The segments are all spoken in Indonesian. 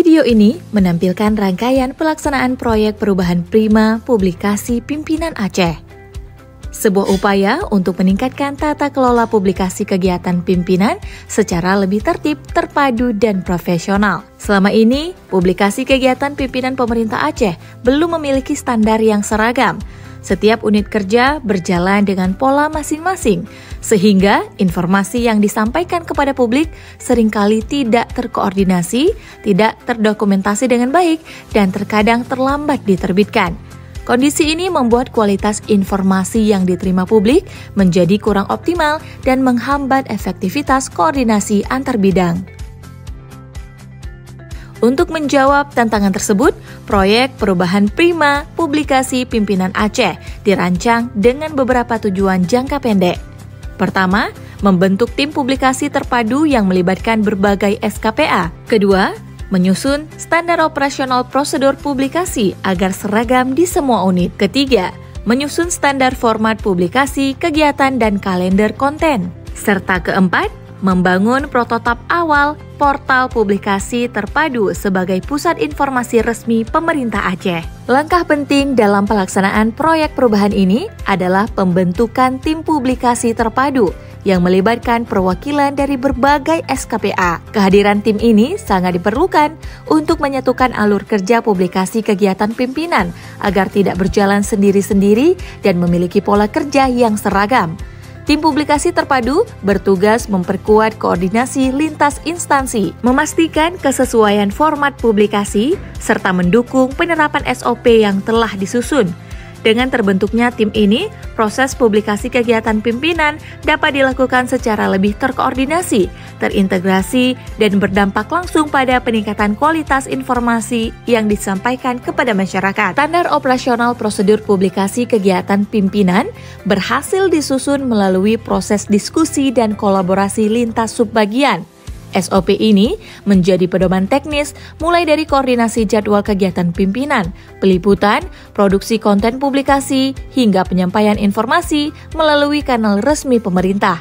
Video ini menampilkan rangkaian pelaksanaan proyek perubahan Prima Publikasi Pimpinan Aceh. Sebuah upaya untuk meningkatkan tata kelola publikasi kegiatan pimpinan secara lebih tertib, terpadu, dan profesional. Selama ini, publikasi kegiatan pimpinan pemerintah Aceh belum memiliki standar yang seragam. Setiap unit kerja berjalan dengan pola masing-masing, sehingga informasi yang disampaikan kepada publik seringkali tidak terkoordinasi, tidak terdokumentasi dengan baik, dan terkadang terlambat diterbitkan. Kondisi ini membuat kualitas informasi yang diterima publik menjadi kurang optimal dan menghambat efektivitas koordinasi antar bidang. Untuk menjawab tantangan tersebut, proyek perubahan Prima Publikasi Pimpinan Aceh dirancang dengan beberapa tujuan jangka pendek. Pertama, membentuk tim publikasi terpadu yang melibatkan berbagai SKPA. Kedua, menyusun standar operasional prosedur publikasi agar seragam di semua unit. Ketiga, menyusun standar format publikasi, kegiatan, dan kalender konten. Serta keempat, membangun prototip awal portal publikasi terpadu sebagai pusat informasi resmi pemerintah Aceh. Langkah penting dalam pelaksanaan proyek perubahan ini adalah pembentukan tim publikasi terpadu yang melibatkan perwakilan dari berbagai SKPA. Kehadiran tim ini sangat diperlukan untuk menyatukan alur kerja publikasi kegiatan pimpinan agar tidak berjalan sendiri-sendiri dan memiliki pola kerja yang seragam. Tim publikasi terpadu bertugas memperkuat koordinasi lintas instansi, memastikan kesesuaian format publikasi, serta mendukung penerapan SOP yang telah disusun. Dengan terbentuknya tim ini, proses publikasi kegiatan pimpinan dapat dilakukan secara lebih terkoordinasi, terintegrasi, dan berdampak langsung pada peningkatan kualitas informasi yang disampaikan kepada masyarakat. Standar operasional prosedur publikasi kegiatan pimpinan berhasil disusun melalui proses diskusi dan kolaborasi lintas subbagian. SOP ini menjadi pedoman teknis mulai dari koordinasi jadwal kegiatan pimpinan, peliputan, produksi konten publikasi, hingga penyampaian informasi melalui kanal resmi pemerintah.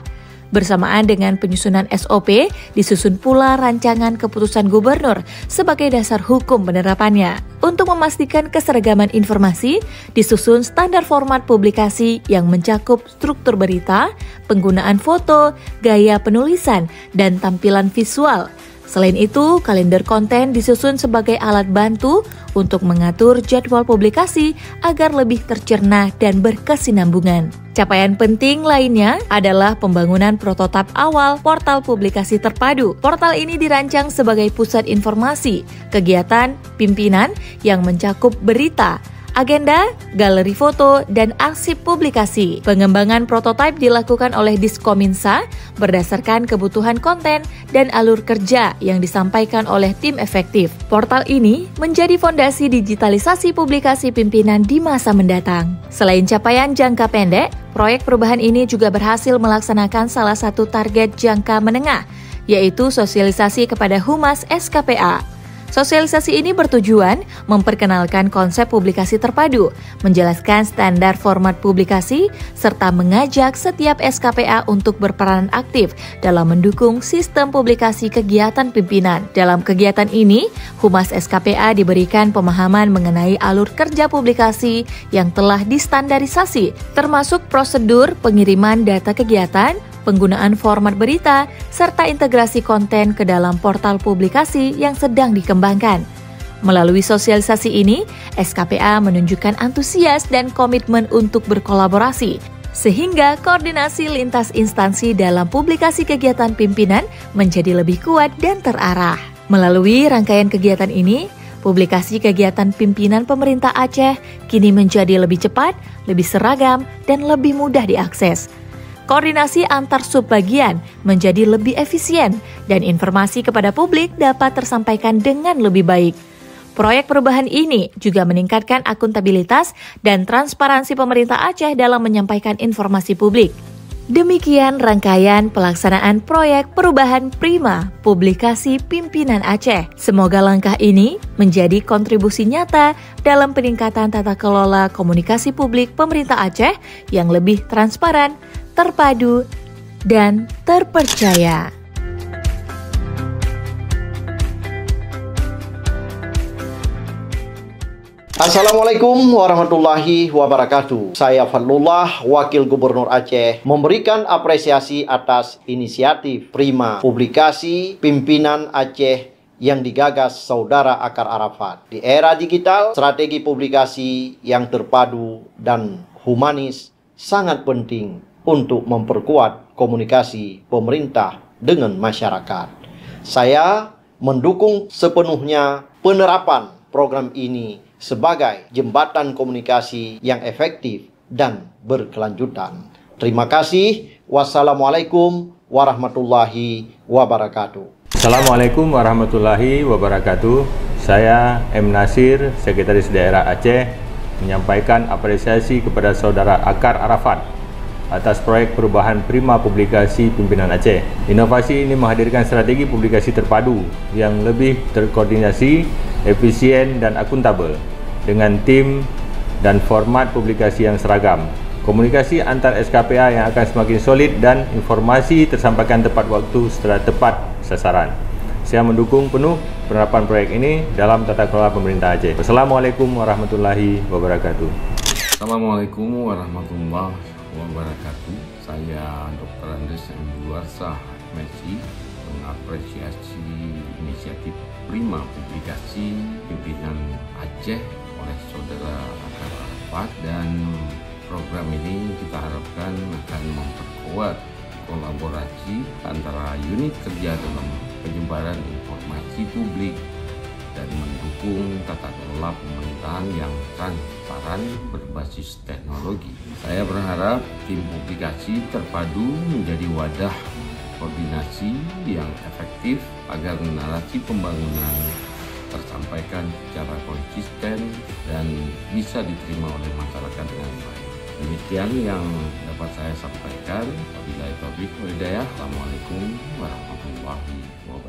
Bersamaan dengan penyusunan SOP, disusun pula rancangan keputusan gubernur sebagai dasar hukum penerapannya. Untuk memastikan keseragaman informasi, disusun standar format publikasi yang mencakup struktur berita, penggunaan foto, gaya penulisan, dan tampilan visual. Selain itu, kalender konten disusun sebagai alat bantu untuk mengatur jadwal publikasi agar lebih tercerna dan berkesinambungan. Capaian penting lainnya adalah pembangunan prototip awal portal publikasi terpadu. Portal ini dirancang sebagai pusat informasi, kegiatan, pimpinan yang mencakup berita, agenda, galeri foto, dan arsip publikasi. Pengembangan prototip dilakukan oleh Diskominsa berdasarkan kebutuhan konten dan alur kerja yang disampaikan oleh tim efektif. Portal ini menjadi fondasi digitalisasi publikasi pimpinan di masa mendatang. Selain capaian jangka pendek, proyek perubahan ini juga berhasil melaksanakan salah satu target jangka menengah, yaitu sosialisasi kepada Humas SKPA. Sosialisasi ini bertujuan memperkenalkan konsep publikasi terpadu, menjelaskan standar format publikasi, serta mengajak setiap SKPA untuk berperan aktif dalam mendukung sistem publikasi kegiatan pimpinan. Dalam kegiatan ini, Humas SKPA diberikan pemahaman mengenai alur kerja publikasi yang telah distandarisasi, termasuk prosedur pengiriman data kegiatan, penggunaan format berita, serta integrasi konten ke dalam portal publikasi yang sedang dikembangkan. Melalui sosialisasi ini, SKPA menunjukkan antusias dan komitmen untuk berkolaborasi, sehingga koordinasi lintas instansi dalam publikasi kegiatan pimpinan menjadi lebih kuat dan terarah. Melalui rangkaian kegiatan ini, publikasi kegiatan pimpinan pemerintah Aceh kini menjadi lebih cepat, lebih seragam, dan lebih mudah diakses. Koordinasi antar subbagian menjadi lebih efisien dan informasi kepada publik dapat tersampaikan dengan lebih baik. Proyek perubahan ini juga meningkatkan akuntabilitas dan transparansi pemerintah Aceh dalam menyampaikan informasi publik. Demikian rangkaian pelaksanaan proyek perubahan Prima Publikasi Pimpinan Aceh. Semoga langkah ini menjadi kontribusi nyata dalam peningkatan tata kelola komunikasi publik pemerintah Aceh yang lebih transparan, terpadu, dan terpercaya. Assalamualaikum warahmatullahi wabarakatuh. Saya Fadlullah, Wakil Gubernur Aceh, memberikan apresiasi atas inisiatif Prima Publikasi Pimpinan Aceh yang digagas Saudara Akar Arafat. Di era digital, strategi publikasi yang terpadu dan humanis sangat penting untuk memperkuat komunikasi pemerintah dengan masyarakat. Saya mendukung sepenuhnya penerapan program ini sebagai jembatan komunikasi yang efektif dan berkelanjutan. Terima kasih. Wassalamualaikum warahmatullahi wabarakatuh. Assalamualaikum warahmatullahi wabarakatuh. Saya M. Nasir, Sekretaris Daerah Aceh, menyampaikan apresiasi kepada Saudara Akar Arafat atas proyek perubahan Prima Publikasi Pimpinan Aceh. Inovasi ini menghadirkan strategi publikasi terpadu yang lebih terkoordinasi, efisien dan akuntabel dengan tim dan format publikasi yang seragam. Komunikasi antar SKPA yang akan semakin solid dan informasi tersampaikan tepat waktu setelah tepat sasaran. Saya mendukung penuh penerapan proyek ini dalam tata kelola pemerintah Aceh. Wassalamualaikum warahmatullahi wabarakatuh. Assalamualaikum warahmatullahi wabarakatuh. Saya Dr. Andes M. Duarsah, MSI, mengapresiasi inisiatif Prima Publikasi Pimpinan Aceh oleh Saudara Akar Arafat, dan program ini kita harapkan akan memperkuat kolaborasi antara unit kerja dalam penyebaran informasi publik dan mendukung tata kelola pemerintahan yang transparan berbasis teknologi. Saya berharap tim publikasi terpadu menjadi wadah koordinasi yang efektif agar narasi pembangunan tersampaikan secara konsisten dan bisa diterima oleh masyarakat dengan baik. Demikian yang dapat saya sampaikan. Wabillahi taufiq wal hidayah. Assalamualaikum warahmatullahi wabarakatuh.